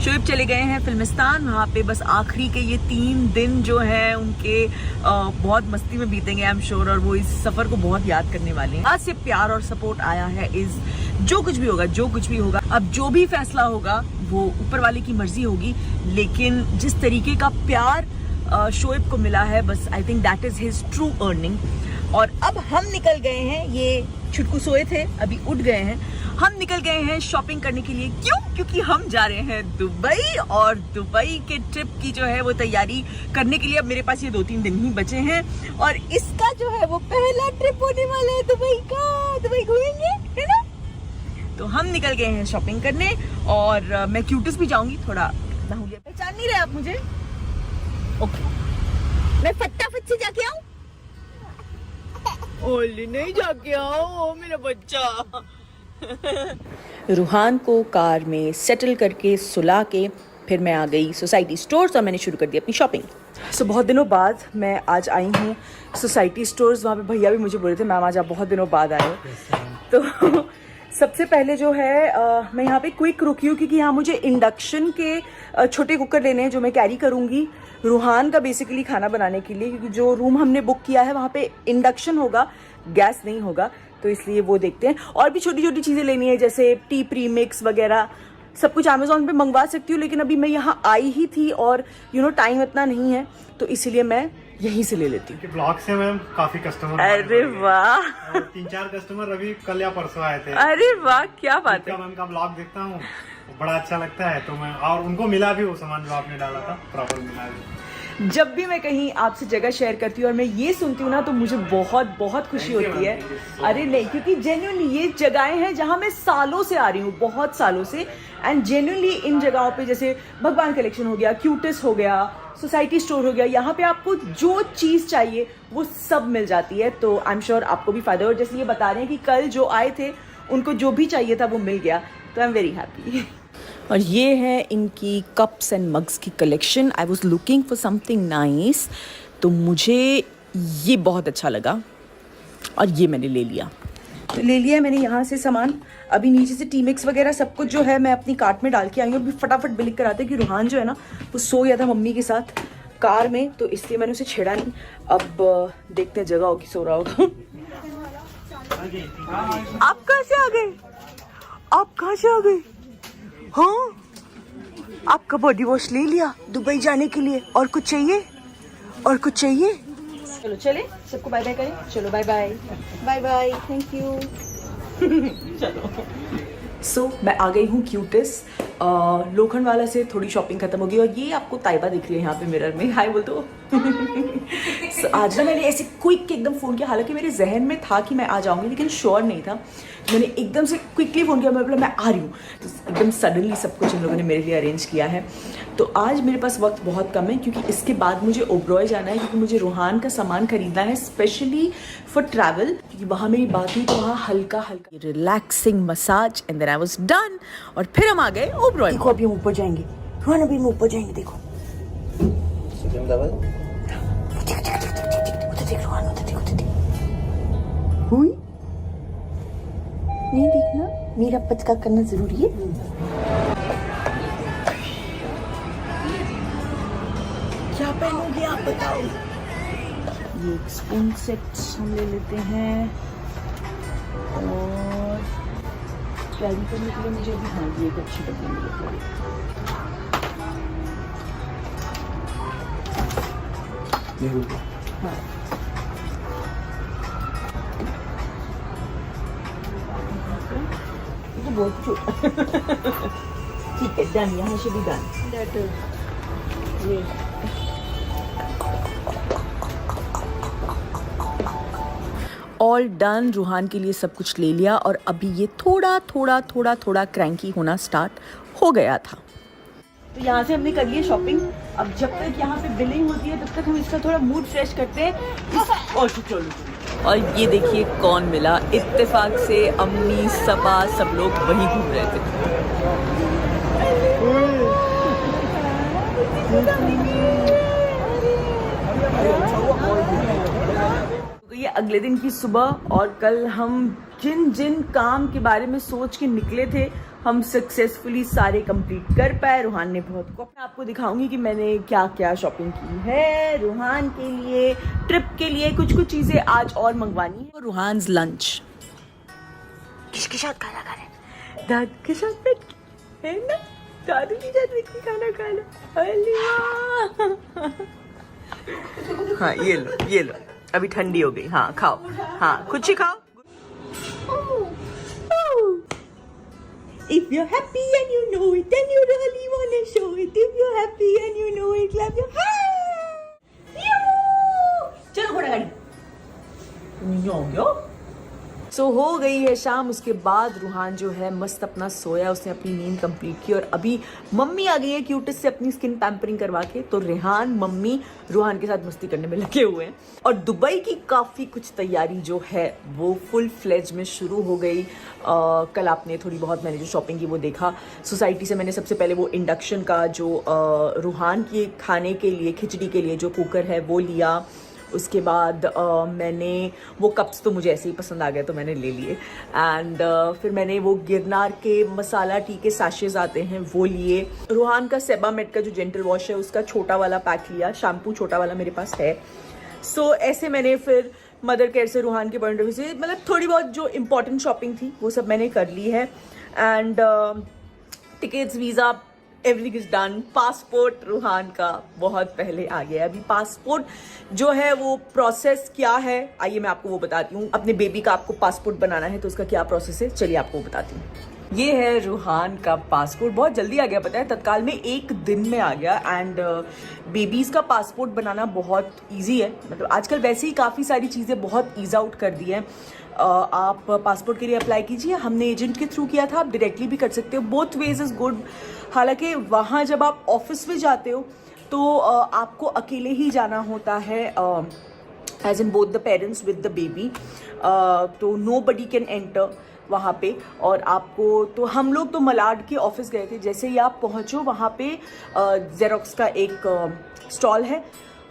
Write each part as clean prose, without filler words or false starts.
शोएब चले गए हैं फिल्मिस्तान, वहाँ पे बस आखिरी के ये 3 दिन जो है उनके बहुत मस्ती में बीतेंगे आई एम श्योर, और वो इस सफ़र को बहुत याद करने वाले हैं। आज से प्यार और सपोर्ट आया है इस जो कुछ भी होगा, अब जो भी फैसला होगा वो ऊपर वाले की मर्जी होगी, लेकिन जिस तरीके का प्यार शोएब को मिला है, बस I think that is his true earning. और अब हम निकल गए हैं, ये छुटकू सोए थे अभी उठ गए हैं, हम निकल गए हैं शॉपिंग करने के लिए। क्यों? क्योंकि हम जा रहे हैं दुबई, और दुबई के ट्रिप की जो है वो तैयारी करने के लिए अब मेरे पास ये 2-3 दिन ही बचे हैं, और इसका जो है वो पहला ट्रिप होने वाला है दुबई का। दुबई घूमेंगे, है ना? तो हम निकल गए हैं शॉपिंग करने, और मैं क्यूटिस भी जाऊंगी। थोड़ा पहचान नहीं रहे आप मुझे? ओके, मैं फटाफट से जाके आऊं? ओली नहीं जाके आओ मेरा बच्चा। रूहान को कार में सेटल करके सुला के फिर मैं आ गई सोसाइटी स्टोर्स और मैंने शुरू कर दी अपनी शॉपिंग। बहुत दिनों बाद मैं आज आई हूँ सोसाइटी स्टोर्स। वहाँ पे भैया भी मुझे बोल रहे थे मैम आज आप बहुत दिनों बाद आए हो। तो सबसे पहले जो है मैं यहाँ पे क्विक रुकी हूँ क्योंकि यहाँ मुझे इंडक्शन के छोटे कुकर लेने हैं जो मैं कैरी करूँगी रूहान का बेसिकली खाना बनाने के लिए, क्योंकि जो रूम हमने बुक किया है वहाँ पे इंडक्शन होगा, गैस नहीं होगा, तो इसलिए वो देखते हैं। और भी छोटी छोटी चीज़ें लेनी है जैसे टी प्रीमिक्स वगैरह, सब कुछ अमेजोन पे मंगवा सकती हूँ, लेकिन अभी मैं यहाँ आई ही थी और टाइम इतना नहीं है, तो इसीलिए मैं यहीं से ले लेती हूँ। ब्लॉग से मैम काफी कस्टमर। अरे वाह, 3-4 कस्टमर अभी कल या परसों आए थे। अरे वाह, क्या बात है। मैम का ब्लॉग देखता हूँ, बड़ा अच्छा लगता है, तो मैं और उनको मिला भी वो सामान जो आपने डाला था, प्रॉपर मिला भी। जब भी मैं कहीं आपसे जगह शेयर करती हूँ और मैं ये सुनती हूँ ना, तो मुझे बहुत बहुत खुशी होती है। अरे नहीं, क्योंकि जेन्युइनली ये जगहें हैं जहाँ मैं सालों से आ रही हूँ, बहुत सालों से, एंड जेन्युइनली इन जगहों पे जैसे भगवान कलेक्शन हो गया, क्यूटिस हो गया, सोसाइटी स्टोर हो गया, यहाँ पे आपको जो चीज़ चाहिए वो सब मिल जाती है। तो आई एम श्योर आपको भी फायदा हो। और जैसे ये बता रहे हैं कि कल जो आए थे उनको जो भी चाहिए था वो मिल गया, तो आई एम वेरी हैप्पी। और ये है इनकी कप्स एंड मग्स की collection. I was looking for something nice, तो मुझे ये बहुत अच्छा लगा और ये मैंने ले लिया। तो ले लिया मैंने यहाँ से सामान। अभी नीचे से टी मिक्स वगैरह सब कुछ जो है मैं अपनी कार्ट में डाल के आई हूँ। अभी फटाफट बिल कराते कि रूहान जो है ना वो सो गया था मम्मी के साथ कार में, तो इसलिए मैंने उसे छेड़ा नहीं। अब देखते हैं जगह होगी, सो रहा होगा। आप कहाँ से आ गए? आप कहाँ से आ गए? हाँ, आपका बॉडी वॉश ले लिया दुबई जाने के लिए। और कुछ चाहिए? और कुछ चाहिए? चलो चले, सबको बाय बाय करें। चलो bye bye, bye bye, thank you. चलो। सो मैं आ गई हूँ क्यूटिस। लोखंड वाला से थोड़ी शॉपिंग खत्म हो गई, और ये आपको ताइबा दिख रही है यहाँ पे मिरर में। हाय बोल दो। So, आज ना मैंने ऐसे क्विक एकदम फ़ोन किया, हालांकि मेरे जहन में था कि मैं आ जाऊँगी लेकिन श्योर नहीं था। मैंने एकदम से क्विकली फ़ोन किया, मैं आ रही हूँ, तो एकदम सडनली सब कुछ इन लोगों ने मेरे लिए अरेंज किया है। तो आज मेरे पास वक्त बहुत कम है क्योंकि इसके बाद मुझे ओबरॉय जाना है, क्योंकि मुझे रूहान का सामान खरीदना है स्पेशली फॉर ट्रैवल, क्योंकि वहाँ मेरी बात हुई तो वहाँ हल्का हल्का relaxing massage, and then I was done. और फिर हम आ गए ओबरॉय। देखो अभी हम ऊपर जाएंगे, रूहान अभी हम ऊपर जाएंगे। देखो हुई नहीं, देखना मेरा पचका करना जरूरी है। क्या पहनोगे आप बताओ? ये एक स्पून सेट हम ले लेते हैं, और कैरी करने के लिए मुझे अभी हाँ ये एक अच्छी डब्बी मिल गई। हाँ तो बहुत छोटा। ठीक है, डन, यहाँ से भी डन। ये ऑल डन। रूहान के लिए सब कुछ ले लिया, और अभी ये थोड़ा क्रैंकी होना स्टार्ट हो गया था। तो यहाँ से हमने कर लिया शॉपिंग। अब जब तक यहाँ पे बिलिंग होती है तब तक हम इसका थोड़ा मूड फ्रेश करते हैं। और चलो, और ये देखिए कौन मिला। इत्तेफाक से अम्मी सबा सब लोग वहीं घूम रहे थे। ये अगले दिन की सुबह, और कल हम जिन जिन काम के बारे में सोच के निकले थे हम सक्सेसफुली सारे कंप्लीट कर पाए। रूहान ने बहुत को आपको दिखाऊंगी कि मैंने क्या क्या शॉपिंग की है रूहान के लिए, ट्रिप के लिए। कुछ कुछ चीज़ें आज और मंगवानी है। रूहान लंच किसके साथ खाना खा रहे? दादू के साथ बैठ के, है ना? दादू के साथ बैठ के खाना खाना। अरे वाह। हाँ ये लो अभी ठंडी हो गई। हाँ खाओ, हाँ कुछ ही खाओ। If you're happy and you know it, then you really wanna show it. If you're happy and you know it, clap your hands. चलो घोड़ा गाड़ी। सो हो गई है शाम। उसके बाद रूहान जो है मस्त अपना सोया, उसने अपनी नींद कंप्लीट की और अभी मम्मी आ गई है क्यूटिस से अपनी स्किन पैम्परिंग करवा के। तो रेहान मम्मी रूहान के साथ मस्ती करने में लगे हुए हैं। और दुबई की काफ़ी कुछ तैयारी जो है वो फुल फ्लेज में शुरू हो गई। कल आपने थोड़ी बहुत मैंने जो शॉपिंग की वो देखा। सोसाइटी से मैंने सबसे पहले वो इंडक्शन का जो रूहान के खाने के लिए, खिचड़ी के लिए जो कुकर है वो लिया। उसके बाद मैंने वो कप्स तो मुझे ऐसे ही पसंद आ गए तो मैंने ले लिए। एंड फिर मैंने वो गिरनार के मसाला टी के सैशेज आते हैं वो लिए। रूहान का सेबामेट का जो जेंटल वॉश है उसका छोटा वाला पैक लिया। शैम्पू छोटा वाला मेरे पास है। सो ऐसे मैंने फिर मदर केयर से रूहान के पॉइंट ऑफ व्यू से मतलब थोड़ी बहुत जो इम्पोर्टेंट शॉपिंग थी वो सब मैंने कर ली है। And tickets, visa, everything is done. Passport Ruhaan का बहुत पहले आ गया। अभी पासपोर्ट जो है वो प्रोसेस क्या है आइए मैं आपको वो बताती हूँ। अपने बेबी का आपको पासपोर्ट बनाना है तो उसका क्या प्रोसेस है चलिए आपको बताती हूँ। ये है रूहान का पासपोर्ट। बहुत जल्दी आ गया, पता है तत्काल में 1 दिन में आ गया। एंड बेबीज़ का पासपोर्ट बनाना बहुत ईजी है। मतलब आजकल वैसे ही काफ़ी सारी चीज़ें बहुत ईज आउट कर दी हैं। आप पासपोर्ट के लिए अप्लाई कीजिए। हमने एजेंट के थ्रू किया था, आप डायरेक्टली भी कर सकते हो। Both ways is good. हालांकि वहाँ जब आप ऑफिस में जाते हो तो आपको अकेले ही जाना होता है, as in both the parents with the baby. तो नो बडी कैन एंटर वहाँ पे। और आपको तो हम लोग तो मलाड के ऑफिस गए थे। जैसे ही आप पहुँचो वहाँ पे जेरोक्स का एक स्टॉल है।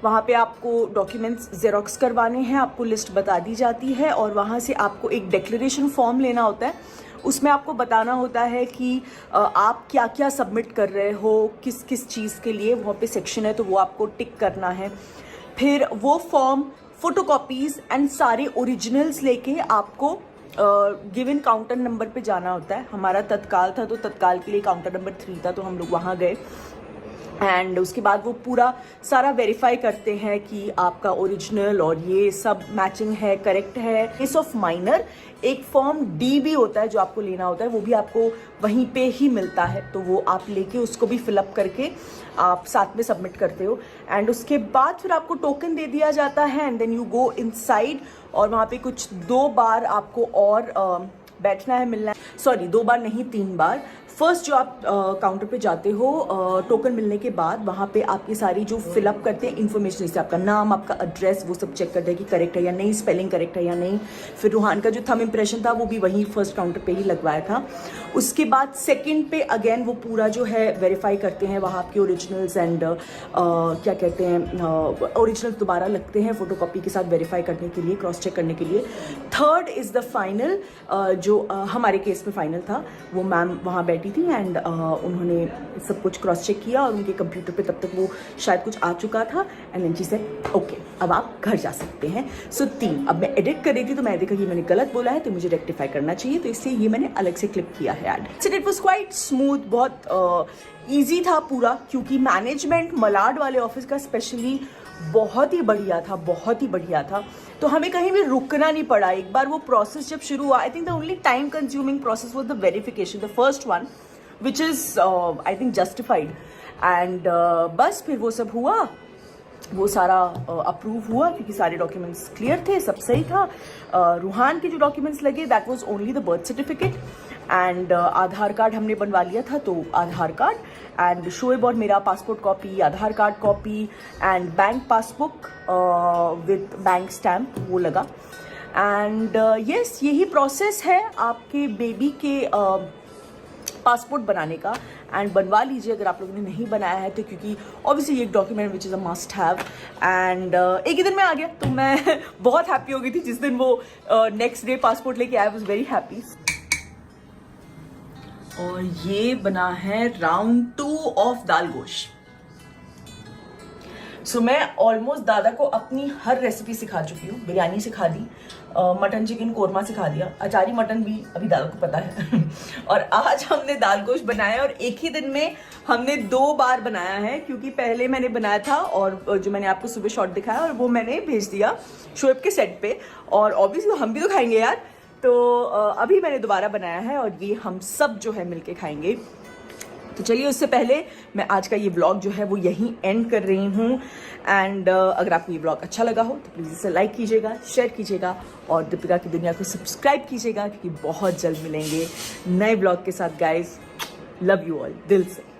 वहाँ पे आपको डॉक्यूमेंट्स जेरोक्स करवाने हैं, आपको लिस्ट बता दी जाती है और वहाँ से आपको एक डिक्लेरेशन फॉर्म लेना होता है। उसमें आपको बताना होता है कि आप क्या क्या सबमिट कर रहे हो, किस किस चीज़ के लिए। वहाँ पे सेक्शन है तो वो आपको टिक करना है। फिर वो फॉर्म, फोटोकॉपीज़ एंड सारे ओरिजिनल्स लेके आपको गिवन काउंटर नंबर पे जाना होता है। हमारा तत्काल था तो तत्काल के लिए काउंटर नंबर 3 था तो हम लोग वहाँ गए। एंड उसके बाद वो पूरा सारा वेरीफाई करते हैं कि आपका ओरिजिनल और ये सब मैचिंग है, करेक्ट है। केस ऑफ माइनर एक फॉर्म डी भी होता है जो आपको लेना होता है, वो भी आपको वहीं पे ही मिलता है। तो वो आप लेके उसको भी फिलअप करके आप साथ में सबमिट करते हो। एंड उसके बाद फिर आपको टोकन दे दिया जाता है and then you go inside. और वहाँ पे कुछ 2 बार आपको और बैठना है, मिलना है। सॉरी 2 बार नहीं 3 बार। फर्स्ट जो आप काउंटर पे जाते हो टोकन मिलने के बाद वहाँ पे आपकी सारी जो फिलअप करते हैं इन्फॉर्मेशन, जैसे आपका नाम, आपका एड्रेस, वो सब चेक करते हैं कि करेक्ट है या नहीं, स्पेलिंग करेक्ट है या नहीं। फिर रूहान का जो थंब इम्प्रेशन था वो भी वहीं फर्स्ट काउंटर पे ही लगवाया था। उसके बाद सेकंड पे अगेन वो पूरा जो है वेरीफाई करते हैं वहाँ आपके ओरिजिनल्स एंड क्या कहते हैं ओरिजिनल्स दोबारा लगते हैं फोटोकॉपी के साथ वेरीफाई करने के लिए, क्रॉस चेक करने के लिए। थर्ड इज़ द फाइनल, जो हमारे केस में फाइनल था। वो मैम वहाँ बैठी थी एंड उन्होंने सब कुछ क्रॉस चेक किया और उनके कंप्यूटर पे तब तक वो शायद कुछ आ चुका था। And then she said okay अब आप घर जा सकते हैं। सो 3 अब मैं एडिट कर रही थी तो मैं देखा कि मैंने गलत बोला है तो मुझे रेक्टिफाई करना चाहिए, तो इसलिए ये मैंने अलग से क्लिक किया है add. So it was quite smooth, बहुत ईजी था पूरा, क्योंकि मैनेजमेंट मलाड वाले ऑफिस का स्पेशली बहुत ही बढ़िया था, बहुत ही बढ़िया था। तो हमें कहीं भी रुकना नहीं पड़ा। एक बार वो प्रोसेस जब शुरू हुआ, I think the only time consuming process was the verification, the first one which is I think justified. And बस फिर वो सब हुआ, वो सारा अप्रूव हुआ क्योंकि सारे डॉक्यूमेंट्स क्लियर थे, सब सही था। रूहान के जो डॉक्यूमेंट्स लगे that was only the birth certificate and Aadhaar card हमने बनवा लिया था, तो आधार कार्ड एंड शोएब और मेरा passport copy, Aadhaar card copy and bank passbook with bank stamp वो लगा। एंड यस यही प्रोसेस है आपके बेबी के पासपोर्ट बनाने का। एंड बनवा लीजिए अगर आप लोगों ने नहीं बनाया है तो, क्योंकि ऑब्वियसली ये एक document which is a must have. And एक ही दिन में आ गया तो मैं बहुत हैप्पी हो गई थी जिस दिन वो नेक्स्ट डे पासपोर्ट लेके आया। Was very happy. और ये बना है राउंड 2 ऑफ दाल गोश। सो मैं ऑलमोस्ट दादा को अपनी हर रेसिपी सिखा चुकी हूँ। बिरयानी सिखा दी, मटन चिकन कोरमा सिखा दिया, अचारी मटन भी अभी दादा को पता है और आज हमने दाल गोश बनाया और एक ही दिन में हमने 2 बार बनाया है, क्योंकि पहले मैंने बनाया था और जो मैंने आपको सुबह शॉट दिखाया और वो मैंने भेज दिया शोएब के सेट पे, और ऑब्वियसली हम भी तो खाएंगे यार। तो अभी मैंने दोबारा बनाया है और ये हम सब जो है मिलके खाएंगे। तो चलिए, उससे पहले मैं आज का ये व्लॉग जो है वो यहीं एंड कर रही हूँ। एंड अगर आपको ये व्लॉग अच्छा लगा हो तो प्लीज़ इसे लाइक कीजिएगा, शेयर कीजिएगा और दीपिका की दुनिया को सब्सक्राइब कीजिएगा, क्योंकि बहुत जल्द मिलेंगे नए व्लॉग के साथ। गाइज, लव यू ऑल दिल से।